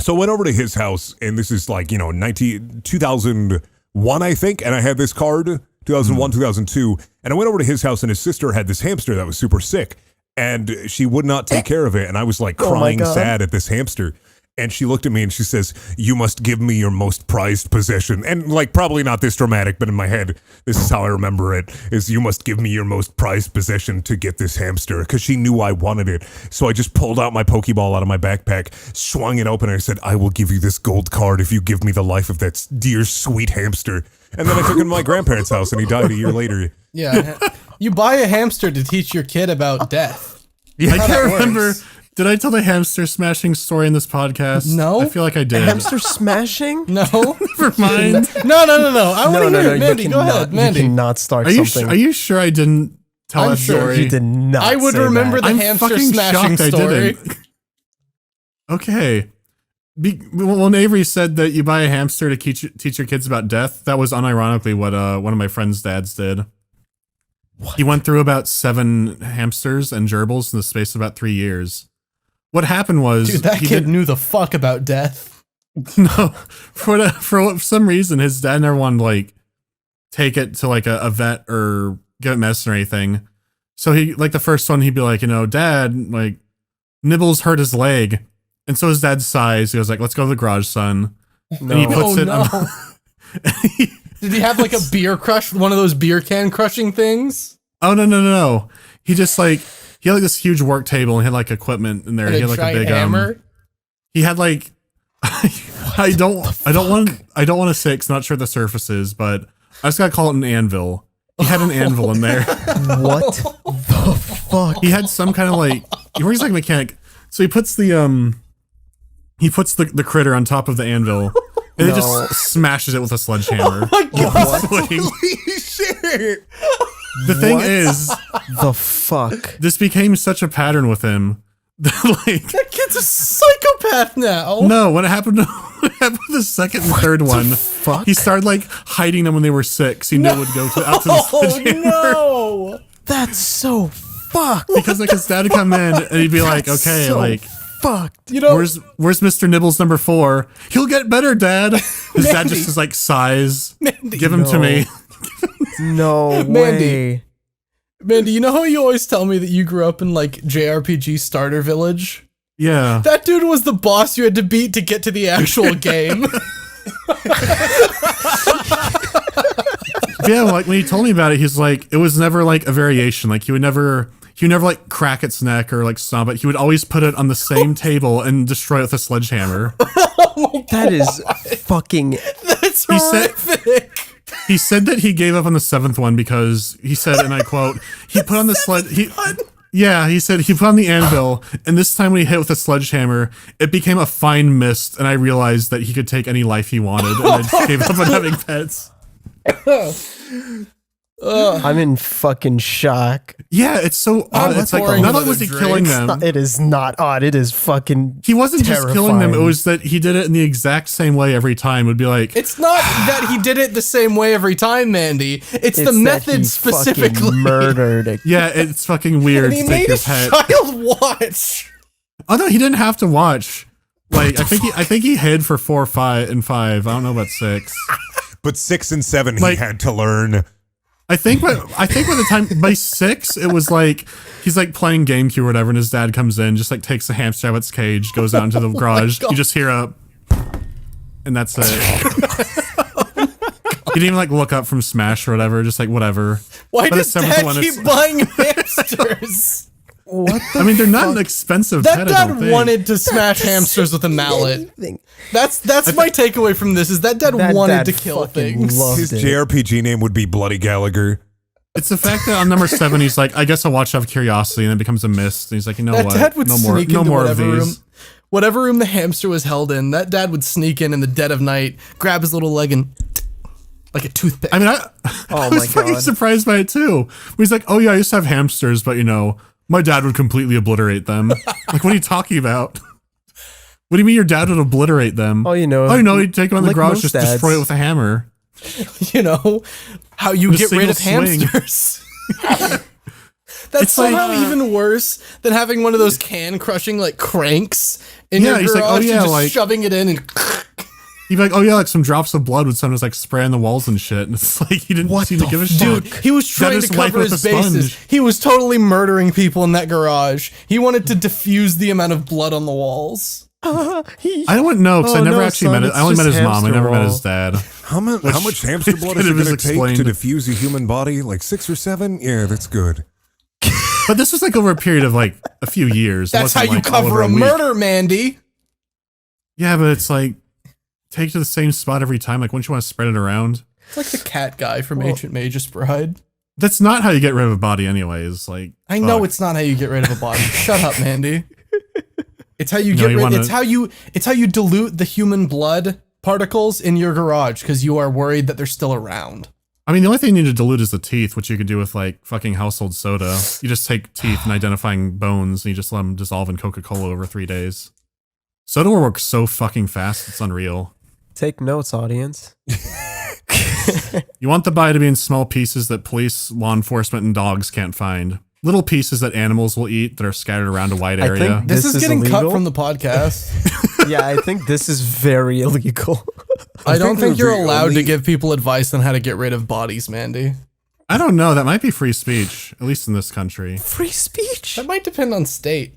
So I went over to his house, and this is like, 2001, I think, and I had this card, 2001, 2002, and I went over to his house, and his sister had this hamster that was super sick, and she would not take care of it, and I was like crying sad at this hamster. And she looked at me and she says, "You must give me your most prized possession." And like, probably not this dramatic, but in my head, this is how I remember it, is you must give me your most prized possession to get this hamster. Because she knew I wanted it. So I just pulled out my Pokeball out of my backpack, swung it open, and I said, "I will give you this gold card if you give me the life of that dear, sweet hamster." And then I took him to my grandparents' house and he died a year later. Yeah. You buy a hamster to teach your kid about death. Yeah, I can't remember. Did I tell the hamster smashing story in this podcast? No. I feel like I did. Hamster smashing? No. Never mind. No. I want to hear it. Mandy, go ahead. Mandy. You cannot start something. Are you sure I didn't tell that sure story? You did not. I would say remember that. the hamster fucking smashing shocked story. I didn't. Okay. When Avery said that you buy a hamster to teach your kids about death, that was unironically what one of my friend's dads did. What? He went through about 7 hamsters and gerbils in the space of about 3 years. What happened was... Dude, that kid knew the fuck about death. No. For some reason, his dad never wanted to, like, take it to, like, a vet or give it medicine or anything. So he, like, the first one, he'd be like, "Dad, like, Nibbles hurt his leg." And so his dad sighs. He was like, "Let's go to the garage, son." No. And he puts it on... Did he have, like, a beer crush? One of those beer can crushing things? Oh, no. He just, like... He had like this huge work table and he had like equipment in there. And he had like a big hammer. He had like I don't want to say 'cause I'm not sure the surface is, but I just gotta call it an anvil. He had an anvil in there. What the fuck? He had some kind of like he works like a mechanic. So he puts the critter on top of the anvil and it just smashes it with a sledgehammer. Oh my god! Holy shit! The thing is, the fuck? this became such a pattern with him. That kid's a psychopath now. No, what happened to the second and third one, fuck? he started like hiding them when they were 6. He knew it would go out to the sledgehammer. No! That's so fucked. Because like his dad would come in and he'd be like, "Okay, so like fucked. where's Mr. Nibbles number 4? He'll get better, Dad." His dad just is like sighs. Give him to me. No way. Mandy, you know how you always tell me that you grew up in like JRPG Starter Village? Yeah. That dude was the boss you had to beat to get to the actual game. Yeah, like when he told me about it, he's like, it was never like a variation. Like he would never like crack its neck or like stomp it. He would always put it on the same table and destroy it with a sledgehammer. That is fucking... That's horrific. He said that he gave up on the 7th one because he said, and I quote, he put on the sled. He said he put on the anvil, and this time when he hit with a sledgehammer, it became a fine mist, and I realized that he could take any life he wanted, and I just gave up on having pets. I'm in fucking shock. Yeah, it's so odd. It's like, not only was he killing them. It is not odd. It is fucking He wasn't terrifying. just killing them. It was that he did it in the exact same way every time. It would be like... It's not that he did it the same way every time, Mandy. It's the method specifically. Murdered it. Yeah, it's fucking weird. And he made his child watch. Oh no, he didn't have to watch. Like I think he hid for 4, 5, and 5. I don't know about 6. But 6 and 7 Like- he had to learn. I think by the time by 6 it was like he's like playing GameCube or whatever, and his dad comes in, just like takes the hamster out of its cage, goes out into the garage. You just hear a, and that's it. He didn't even like look up from Smash or whatever, just like whatever. Why By the does seventh Dad one, keep it's- buying hamsters? What the I mean, they're not an expensive That pet, I don't dad think. wanted to smash hamsters with a mallet. anything. That's my takeaway from this, is that dad That wanted dad to kill fucking things. loved His it. JRPG name would be Bloody Gallagher. It's the fact that on number 7 he's like, I guess I'll watch out of curiosity, and it becomes a mist. And he's like, you know That what? dad would no sneak more into of whatever these. room. Whatever room the hamster was held in, that dad would sneak in the dead of night, grab his little leg and like a toothpick. I mean, I was my fucking God. surprised by it too. He's like, oh yeah, I used to have hamsters, but you know, my dad would completely obliterate them. Like, what are you talking about? What do you mean your dad would obliterate them? Oh, you know, he'd take them in the like garage, most just dads. destroy it with a hammer. You know, how you With a get rid of single swing. hamsters. That's It's like- somehow even worse than having one of those can crushing like cranks in Yeah, your he's like, garage oh, and yeah, just like- shoving it in and He'd be like, oh yeah, like some drops of blood would sometimes like spray on the walls and shit. And it's like he didn't seem to give a shit. dude, he was trying his to wife cover with his a bases. sponge. He was totally murdering people in that garage. He wanted to diffuse the amount of blood on the walls. I don't know because Oh, I never no, actually son, met it. it's I only met just his mom. I hamster never met wall. his dad. How much hamster blood is it kind of going is to take to explained. diffuse a human body? Like 6 or 7? Yeah, that's good. But this was like over a period of like a few years. It That's how wasn't, you like, all cover over a week. murder, Mandy. Yeah, but it's like take to the same spot every time. Like, wouldn't you want to spread it around? It's like the cat guy from Ancient Magus Bride. That's not how you get rid of a body, anyways. Like, I know fuck. it's not how you get rid of a body. Shut up, Mandy. It's how you No, get you rid. wanna- It's how you dilute the human blood particles in your garage because you are worried that they're still around. I mean, the only thing you need to dilute is the teeth, which you could do with like fucking household soda. You just take teeth and identifying bones, and you just let them dissolve in Coca-Cola over 3 days. Soda will work so fucking fast, it's unreal. Take notes, audience. You want the body to be in small pieces that police, law enforcement, and dogs can't find. Little pieces that animals will eat that are scattered around a wide I area. think This, This is is getting cut illegal? from the podcast. Yeah, I think this is very illegal. I don't think you're the allowed to only- give people advice on how to get rid of bodies, Mandy. I don't know. That might be free speech, at least in this country. Free speech. That might depend on state.